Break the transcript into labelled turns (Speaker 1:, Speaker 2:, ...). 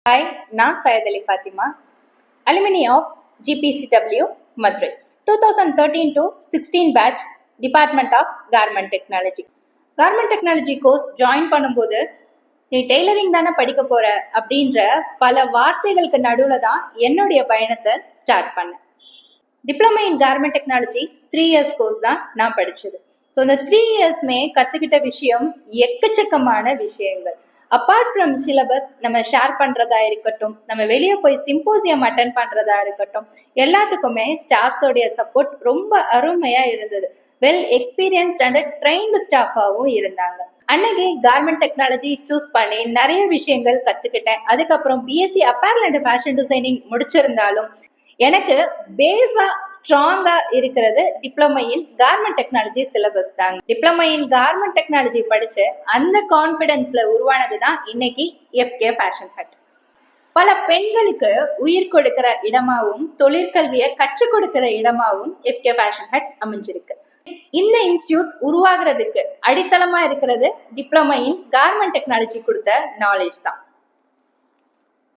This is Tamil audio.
Speaker 1: Hi, நான் Syed Ali Fathima, alumni of GPCW Madurai 2013 to 16 batch department of garment technology. Garment technology course join பண்ணும்போது நீ டெய்லரிங் தானே படிக்க போற அப்படின்ற பல வார்த்தைகளுக்கு நடுவில் தான் என்னுடைய பயணத்தை ஸ்டார்ட் பண்ணேன். Diploma in garment technology 3 years course தான் நான் படித்தது. ஸோ இந்த 3 yearsமே கற்றுக்கிட்ட விஷயம் எக்கச்சக்கமான விஷயங்கள். அப்பார்ட் ஃப்ரம் சிலபஸ் நம்ம ஷேர் பண்ணுறதா இருக்கட்டும், நம்ம வெளியே போய் சிம்போசியம் அட்டன் பண்ணுறதா இருக்கட்டும், எல்லாத்துக்குமே ஸ்டாஃப்ஸோடைய சப்போர்ட் ரொம்ப அருமையாக இருந்தது. வெல் எக்ஸ்பீரியன்ஸ்ட் அண்ட் ட்ரெயின்டு ஸ்டாஃபாகவும் இருந்தாங்க. அன்னைக்கு கார்மெண்ட் டெக்னாலஜி சூஸ் பண்ணி நிறைய விஷயங்கள் கற்றுக்கிட்டேன். அதுக்கப்புறம் BSc apparel and fashion designing முடிச்சிருந்தாலும் எனக்கு பேஸா ஸ்ட்ராங்கா இருக்கிறது diploma in garment technology syllabus தாங்க. டிப்ளமா இன் கார்மெண்ட் டெக்னாலஜி படிச்சு அந்த கான்பிடன்ஸ்ல உருவானது தான் இன்னைக்கு எஃப்கே ஃபேஷன் ஹட். பல பெண்களுக்கு உயிர் கொடுக்கிற இடமாவும் தொழிற்கல்வியை கற்றுக் கொடுக்கிற இடமாவும் எஃப்கே ஃபேஷன் ஹட் அமைஞ்சிருக்கு. இந்த இன்ஸ்டியூட் உருவாகிறதுக்கு அடித்தளமா இருக்கிறது டிப்ளமா இன் கார்மெண்ட் டெக்னாலஜி கொடுத்த நாலேஜ் தான்.